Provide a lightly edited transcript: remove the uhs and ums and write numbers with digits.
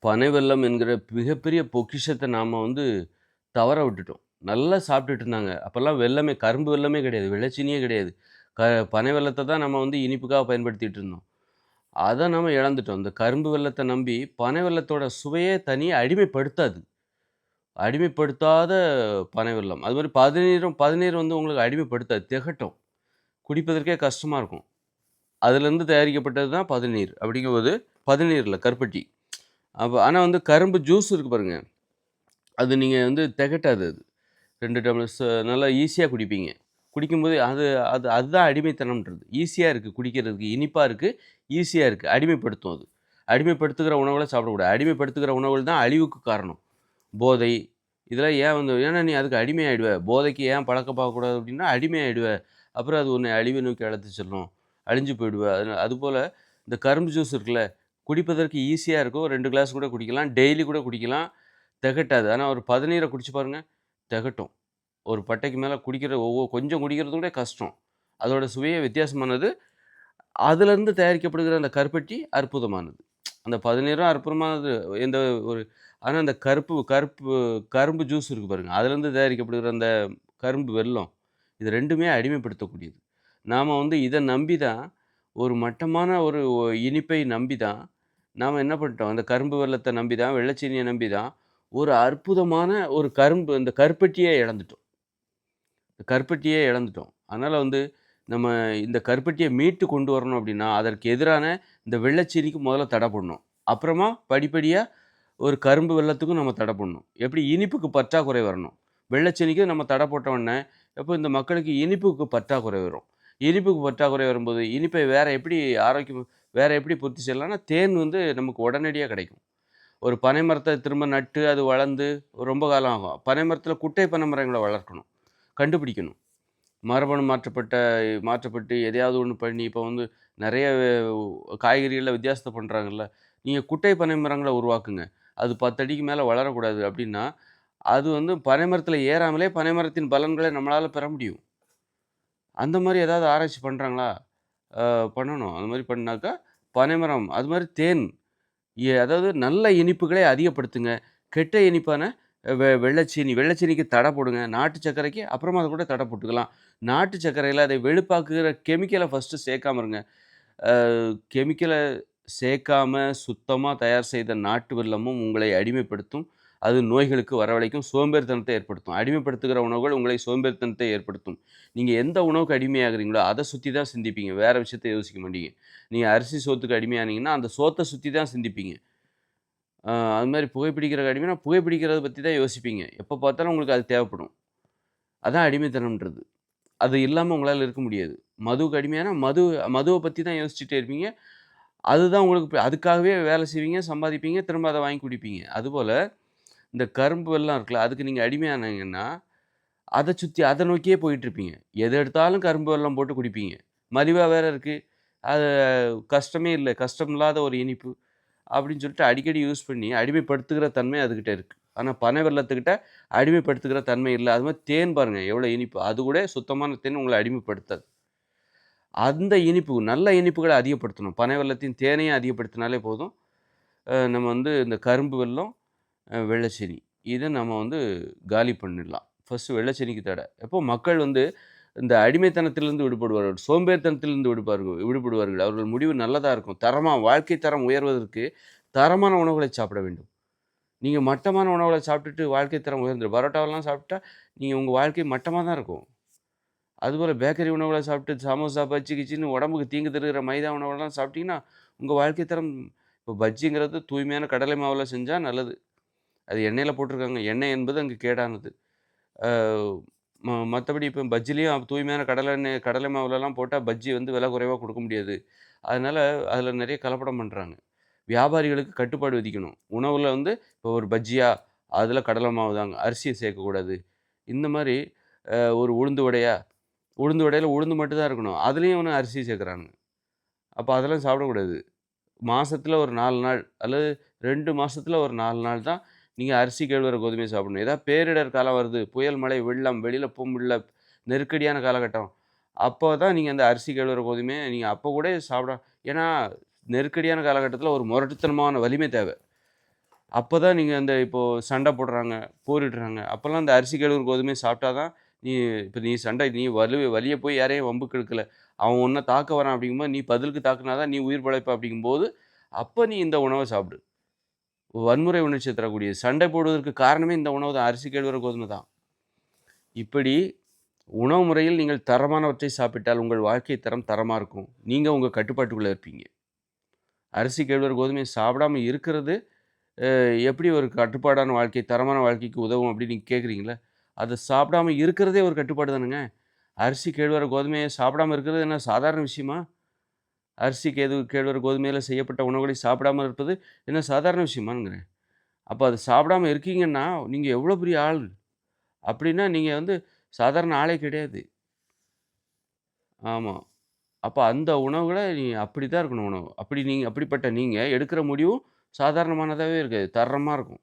பனை வெல்லம் என்கிற மிகப்பெரிய பொக்கிஷத்த நாம தவற விட்டுட்டோம். நல்லா சாப்பிட்டுட்டு இருந்தாங்க. அப்பல்லாம் வெல்லமே கரும்பு வெல்லமே கிடையாது. வெள்ளச்சீனியே கிடையாது. க பனை வெல்லத்த தான் நம்ம இனிப்புக்காக பயன்படுத்திட்டு இருந்தோம். அத நாம இழந்துட்டோம். இந்த கரும்பு வெல்லத்த நம்பி பனை வெல்லத்தோட சுவையே தனி அடிமைப்படுத்தாது. அடிமைப்படுத்தாத பனை வெல்லம். அதுமாரி பதநீர் உங்களுக்கு அடிமைப்படுத்தாது. திகட்டும். குடிப்பதற்கே கஷ்டமா இருக்கும். அதிலிருந்து தயாரிக்கப்பட்டது தான் பதநீர். அப்படிங்கும்போது பதநீர் இல்ல கருப்பட்டி. ஆனா கரும்பு ஜூஸ் இருக்கு பாருங்க. அது நீங்க திகட்டாது அது. 2 டம்ளர் நல்லா ஈஸியா குடிப்பீங்க. குடிக்கும்போது அது அது அதுதான் அடிமைத்தனம்ன்றது. ஈஸியா இருக்கு குடிக்கிறதுக்கு. இனிப்பா இருக்கு, ஈஸியா இருக்கு. அடிமைப்படுத்தும் அது. அடிமைப்படுத்துகிற உணவுகள சாப்பிடக்கூடாது. அடிமைப்படுத்துகிற உணவுகள் தான் அழிவுக்கு காரணம். போதை இதெல்லாம் ஏன் ஏன்னா நீ அதுக்கு அடிமையாயிடுவ. போதைக்கு ஏன் பழக்கம் பார்க்கக்கூடாது அப்படின்னா, அடிமையாயிடுவ. அப்புறம் அது உன்னை அழிவை நோக்கி அழைத்துச் செல்லும். அழிஞ்சு போயிடுவ. அதுபோல இந்த கரும்பு ஜூஸ் இருக்குல்ல, குடிப்பதற்கு ஈஸியா இருக்கும். 2 கிளாஸ் கூட குடிக்கலாம். டெய்லி கூட குடிக்கலாம். திகட்டாது. ஆனா ஒரு பதநீர குடிச்சு பாருங்க, திகட்டும். ஒரு பட்டைக்கு மேல குடிக்கிற கொஞ்சம் குடிக்கிறது கூட கஷ்டம். அதோட சுவையே வித்தியாசமானது. அதிலிருந்து தயாரிக்கப்படுகிற அந்த கருப்பட்டி அற்புதமானது. அந்த பதநீரும் அற்புதமானது. எந்த ஒரு ஆனா அந்த கரும்பு ஜூஸ் இருக்கு பாருங்க. அதிலிருந்து தயாரிக்கப்படுகிற அந்த கரும்பு வெல்லம். இது 2மே அடிமைப்படுத்தக்கூடியது. நாம இத நம்பி தான் ஒரு மட்டமான ஒரு இனிப்பை நம்பி தான், நாம என்ன பண்ணிட்டோம், அந்த கரும்பு வெல்லத்த நம்பி தான், வெள்ளச்சீனிய நம்பி தான், ஒரு அற்புதமான ஒரு இந்த கருப்பட்டியே இழந்துட்டோம். கருப்பட்டியே இழந்துட்டோம். அதனால நம்ம இந்த கருப்பட்டிய மீட்டு கொண்டு வரணும் அப்படின்னா, அதற்கு எதிரான இந்த வெள்ளச்சீனிக்கு முதல்ல தடை போடணும். அப்புறமா படிப்படியா ஒரு கரும்பு வெல்லத்துக்கும் நம்ம தடை போடணும். எப்படி இனிப்புக்கு பற்றாக்குறை வரணும். வெள்ளச்சீனிக்கு நம்ம தடை போட்ட உடனே, எப்போ இந்த மக்களுக்கு இனிப்புக்கு பற்றாக்குறை வரும். இனிப்புக்கு பற்றாக்குறை வரும்போது, இனிப்பை வேற எப்படி பூர்த்தி செய்யலாம்னா, தேன் நமக்கு உடனடியா கிடைக்கும். ஒரு பனை மரத்த திரும்ப நட்டு, அது வளர்ந்து ரொம்ப காலம் ஆகும். பனை மரத்தில குட்டை பனை மரங்கள வளர்க்கணும். கண்டுபிடிக்கணும். மரபணு மாற்றப்பட்டு எதையாவது ஒண்ணு பண்ணி, இப்போ நெறைய காய்கறிகள்ல வித்தியாசத்த பண்றாங்கல்ல. நீங்க குட்டை பனை மரங்கள உருவாக்குங்க. அது 10 அடிக்கு மேல வளரக்கூடாது அப்டின்னா, அது பனை மரத்தில ஏறாமலே பனை மரத்தின் பலன்கள நம்மளால பெற முடியும். அந்த மாரி ஏதாவது ஆராய்ச்சி பண்றாங்களா? பண்ணணும். அந்த மாரி பண்ணாக்கா, பனைமரம் அது மாரி தேன் அதாவது நல்ல இனிப்புகளை அதிகப்படுத்துங்க. கெட்ட இனிப்பான வெள்ளச்சீனிக்கு தடை போடுங்க. நாட்டு சர்க்கரைக்கு அப்புறமா அத கூட தடை போட்டுக்கலாம். நாட்டு சர்க்கரையில அதை வெளுப்பாக்குகிற கெமிக்கல ஃபர்ஸ்ட்டு சேர்க்காம இருங்க. அ கெமிக்கல சேர்க்காம சுத்தமா தயார் செய்த நாட்டு வெல்லமும் உங்களை அடிமைப்படுத்தும். அது நோய்களுக்கு வரவழைக்கும். சோம்பேறித்தனத்தை ஏற்படுத்தும். அடிமைப்படுத்துகிற உணவுகள் உங்களை சோம்பேறித்தனத்தை ஏற்படுத்தும். நீங்க எந்த உணவுக்கு அடிமையாகுறீங்களோ, அத சுத்தி தான் சிந்திப்பீங்க. வேற விஷயத்த யோசிக்க மாட்டீங்க. நீங்க அரிசி, சோத்துக்கு அடிமையானீங்கன்னா, அந்த சோத்த சுத்தி தான் சிந்திப்பீங்க. அது மாரி புகைப்பிடிக்கிற அடிமைனா, புகைப்பிடிக்கிறத பத்தி தான் யோசிப்பீங்க. எப்ப பார்த்தாலும் உங்களுக்கு அது தேவைப்படும். அதான் அடிமைத்தனம்ன்றது. அது இல்லாம உங்களால இருக்க முடியாது. மதுவுக்கு அடிமையானா, மதுவ பத்தி தான் யோசிச்சுட்டே இருப்பீங்க. அதுதான் உங்களுக்கு அதுக்காகவே வேலை செய்வீங்க, சம்பாதிப்பீங்க, திரும்ப அத வாங்கி குடிப்பீங்க. அதுபோல இந்த கரும்பு வெல்லம் இருக்குல்ல, அதுக்கு நீங்க அடிமையானீங்கன்னா, அத நோக்கியே போயிட்டுருப்பீங்க. எத எடுத்தாலும் கரும்பு வெல்லம் போட்டு குடிப்பீங்க. மலிவா வேற இருக்கு. அது கஷ்டமே இல்ல. கஷ்டம் இல்லாத ஒரு இனிப்பு. அப்படின்னு சொல்லிட்டு அடிக்கடி யூஸ் பண்ணி அடிமைப்படுத்துகிற தன்மை அதுகிட்ட இருக்கு. ஆனா பனை வெல்லத்துக்கிட்ட அடிமைப்படுத்துகிற தன்மை இல்ல. அது மாரி தேன் பாருங்க எவ்வளோ இனிப்பு. அது கூட சுத்தமான தேன் உங்கள அடிமைப்படுத்தாது. அந்த இனிப்பு நல்ல இனிப்புகள அதிகப்படுத்தணும். பனை வெல்லத்தின் தேனையும் அதிகப்படுத்தினாலே போதும். நம்ம இந்த கரும்பு வெல்லம், வெள்ளச்சீனி இத நம்ம காலி பண்ணிடலாம். ஃபர்ஸ்ட்டு வெள்ளச்சீனிக்கு தடை. எப்போ மக்கள் இந்த அடிமைத்தனத்திலிருந்து விடுபடுவார்கள். சோம்பேறித்தனத்திலிருந்து விடுபடுவார்கள். அவர்கள் முடிவு நல்லதா இருக்கும். வாழ்க்கை தரம் உயர்வதற்கு தரமான உணவுகளை சாப்பிட வேண்டும். நீங்க மட்டமான உணவுகள சாப்பிட்டுட்டு வாழ்க்கை தரம் உயர்ந்துரும். பரோட்டாவெல்லாம் சாப்பிட்டா, உங்க வாழ்க்கை மட்டமா தான் இருக்கும். அதுபோல பேக்கரி உணவுகள சாப்பிட்டு சமோசா, பஜ்ஜி கிஜ்ஜின்னு உடம்புக்கு தீங்கு தருகிற மைதா உணவெல்லாம் சாப்பிட்டீங்கன்னா, உங்க வாழ்க்கை தரம் இப்போ பஜ்ஜிங்கிறது தூய்மையான கடலை மாவுல செஞ்சா நல்லது. அது எண்ணெயில போட்டிருக்காங்க. எண்ணெய் என்பது அங்கு கேடானது. அ மத்தபடி இப்போ பஜ்ஜிலயும் தூய்மையான கடலை மாவுலலாம் போட்டா பஜ்ஜி விலை குறைவா குடுக்க முடியாது. அதனால அதில நெறைய கலப்படம் பண்றாங்க. வியாபாரிகளுக்கு கட்டுப்பாடு விதிக்கணும். உணவுல இப்போ ஒரு பஜ்ஜியா, அதில கடலை மாவு தாங்க. அரிசிய சேர்க்கக்கூடாது. இந்த மாரி ஒரு உளுந்து வடையா, உளுந்து வடையில உளுந்து மட்டும் தான் இருக்கணும். அதிலயும் அரிசி சேர்க்குறானுங்க. அப்ப அதெல்லாம் சாப்பிடக்கூடாது. மாசத்துல ஒரு 4 நாள் அல்லது 2 மாசத்துல ஒரு 4 நாள் தான் நீங்க அரிசி, கேழ்வரகு, கோதுமை சாப்பிடணும். ஏதாவது பேரிடர் காலம் வருது, புயல், மழை, வெள்ளம், வெளியில போ முடியல, நெருக்கடியான காலகட்டம். அப்போ தான் நீங்க அந்த அரிசி, கேழ்வரகு, கோதுமைய நீங்க அப்போ கூட ஏன்னா நெருக்கடியான காலகட்டத்தில ஒரு முரட்டுத்தனமான வலிமை தேவை. அப்பதான் நீங்க அந்த இப்போ சண்டை போடுறாங்க, போரிடுறாங்க. அப்பலாம் அந்த அரிசி, கேழ்வரகு, கோதுமை சாப்பிட்டா தான் நீ இப்ப நீ சண்டை நீ வலிய போய் யாரையும் வம்புக்கு இழுக்கல. அவன் உன்ன தாக்க வரான் அப்படிங்கும்போது, நீ பதிலுக்கு தாக்குனா தான் நீ உயிர் பிழைப்ப அப்படிங்கும்போது, அப்ப நீ இந்த உணவ சாப்பிடு. வன்முறை உணர்ச்சிய தரக்கூடிய சண்டை போடுவதற்கு காரணமே இந்த உணவு தான். அரிசி, கேழ்வரகு, கோதுமை தான். இப்படி உணவு முறையில் நீங்கள் தரமானவற்றை சாப்பிட்டால் உங்கள் வாழ்க்கை தரம் தரமா இருக்கும். நீங்க உங்க கட்டுப்பாட்டுக்குள்ள இருப்பீங்க. அரிசி, கேழ்வரகு, கோதுமைய சாப்பிடாம இருக்கிறது எப்படி ஒரு கட்டுப்பாடான வாழ்க்கை, தரமான வாழ்க்கைக்கு உதவும் அப்படின்னு நீங்க கேட்குறீங்கல்ல, அத சாப்பிடாம இருக்கிறதே ஒரு கட்டுப்பாடு தானங்க. அரிசி, கேழ்வரகு, கோதுமைய சாப்பிடாம இருக்கிறது என்ன சாதாரண விஷயமா? அரிசி, கேழ்வரகு, கோதுமையில செய்யப்பட்ட உணவுகளை சாப்பிடாம இருப்பது என்ன சாதாரண விஷயமாங்கிறேன். அப்ப அத சாப்பிடாம இருக்கீங்கன்னா, நீங்க எவ்வளோ பெரிய ஆள்? அப்படின்னா நீங்க சாதாரண ஆளே கிடையாது. ஆமா. அப்ப அந்த உணவுகள நீ அப்படித்தான் இருக்கணும் உணவு. அப்படி நீங்க அப்படிப்பட்ட நீங்க எடுக்கிற முடிவும் சாதாரணமானதாவே இருக்காது. தரமா இருக்கும்.